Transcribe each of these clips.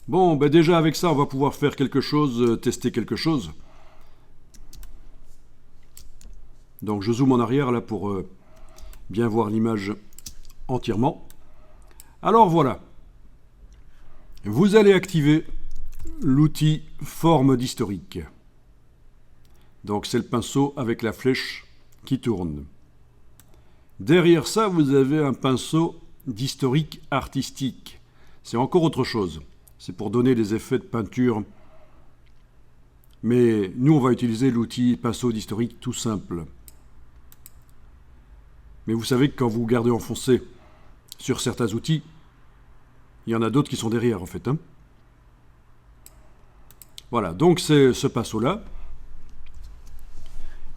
Bon, ben déjà avec ça, on va pouvoir faire quelque chose, tester quelque chose. Donc je zoome en arrière là pour bien voir l'image entièrement. Alors voilà, vous allez activer l'outil forme d'historique. Donc c'est le pinceau avec la flèche qui tourne. Derrière ça, vous avez un pinceau d'historique artistique. C'est encore autre chose. C'est pour donner des effets de peinture. Mais nous, on va utiliser l'outil pinceau d'historique tout simple. Mais vous savez que quand vous gardez enfoncé sur certains outils, il y en a d'autres qui sont derrière en fait. Voilà, donc c'est ce pinceau-là.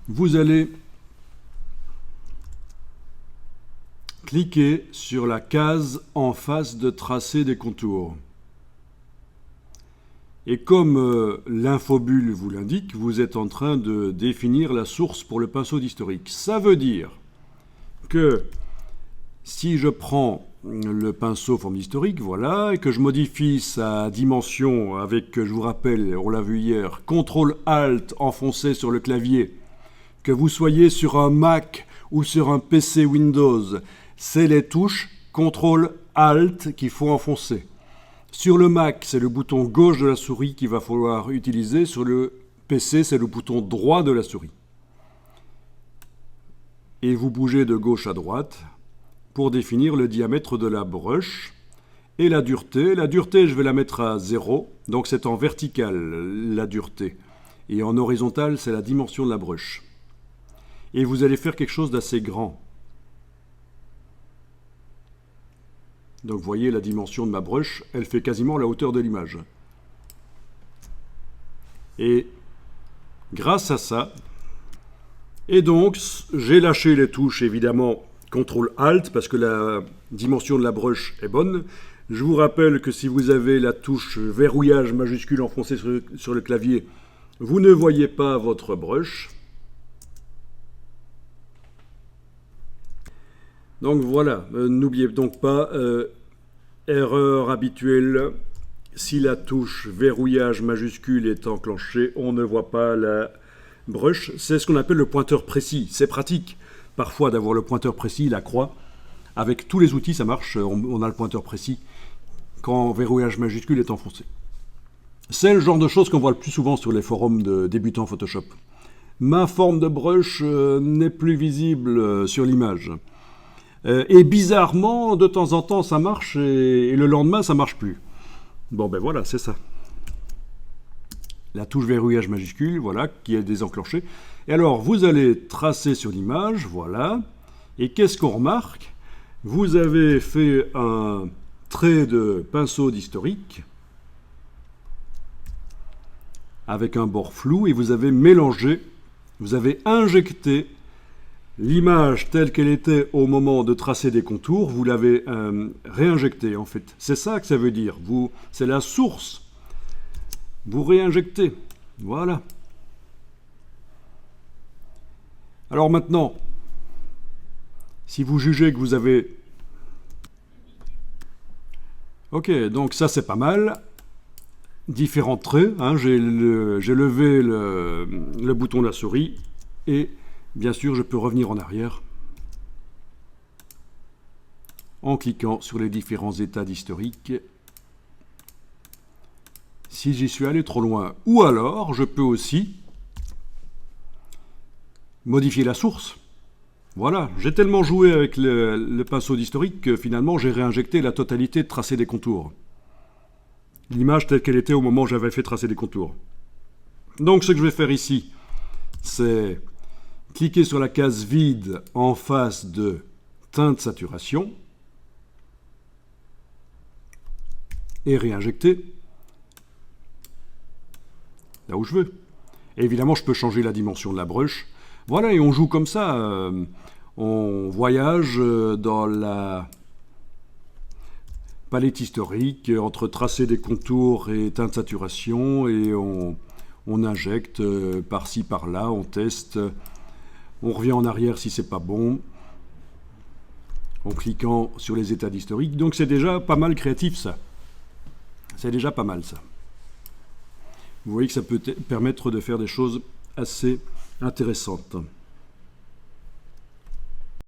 Vous allez cliquer sur la case en face de tracer des contours. Et comme l'infobulle vous l'indique, vous êtes en train de définir la source pour le pinceau d'historique. Ça veut dire que si je prends le pinceau forme d'historique, voilà, et que je modifie sa dimension avec, je vous rappelle, on l'a vu hier, CTRL-ALT enfoncé sur le clavier, que vous soyez sur un Mac ou sur un PC Windows, c'est les touches CTRL-ALT qu'il faut enfoncer. Sur le Mac, c'est le bouton gauche de la souris qu'il va falloir utiliser. Sur le PC, c'est le bouton droit de la souris. Et vous bougez de gauche à droite pour définir le diamètre de la brush et la dureté. La dureté, je vais la mettre à 0, donc c'est en vertical la dureté. Et en horizontal, c'est la dimension de la brush. Et vous allez faire quelque chose d'assez grand. Donc vous voyez la dimension de ma brush, elle fait quasiment la hauteur de l'image. Et grâce à ça, et donc j'ai lâché les touches évidemment CTRL-ALT parce que la dimension de la brush est bonne. Je vous rappelle que si vous avez la touche verrouillage majuscule enfoncée sur le clavier, vous ne voyez pas votre brush. Donc voilà, n'oubliez donc pas, erreur habituelle, si la touche verrouillage majuscule est enclenchée, on ne voit pas la brush. C'est ce qu'on appelle le pointeur précis. C'est pratique parfois d'avoir le pointeur précis, la croix. Avec tous les outils, ça marche, on a le pointeur précis quand verrouillage majuscule est enfoncé. C'est le genre de choses qu'on voit le plus souvent sur les forums de débutants Photoshop. Ma forme de brush n'est plus visible sur l'image. Et bizarrement, de temps en temps, ça marche et le lendemain, ça marche plus. Bon, ben voilà, c'est ça. La touche verrouillage majuscule, voilà, qui est désenclenchée. Et alors, vous allez tracer sur l'image, voilà. Et qu'est-ce qu'on remarque? Vous avez fait un trait de pinceau d'historique avec un bord flou et vous avez mélangé, vous avez injecté l'image telle qu'elle était au moment de tracer des contours, vous l'avez réinjectée en fait. C'est ça que ça veut dire. C'est la source. Vous réinjectez. Voilà. Alors maintenant, si vous jugez que vous avez... Ok, donc ça c'est pas mal. Différents traits. Hein, j'ai levé le bouton de la souris et... Bien sûr, je peux revenir en arrière en cliquant sur les différents états d'historique si j'y suis allé trop loin. Ou alors, je peux aussi modifier la source. Voilà, j'ai tellement joué avec le pinceau d'historique que finalement j'ai réinjecté la totalité de tracé des contours. L'image telle qu'elle était au moment où j'avais fait tracer des contours. Donc ce que je vais faire ici, c'est... cliquez sur la case vide en face de teinte saturation et réinjecter là où je veux. Et évidemment, je peux changer la dimension de la brush. Voilà, et on joue comme ça. On voyage dans la palette historique entre tracé des contours et teinte saturation et on injecte par-ci, par-là, on teste. On revient en arrière si c'est pas bon, en cliquant sur les états d'historique. Donc c'est déjà pas mal créatif ça. C'est déjà pas mal ça. Vous voyez que ça peut permettre de faire des choses assez intéressantes.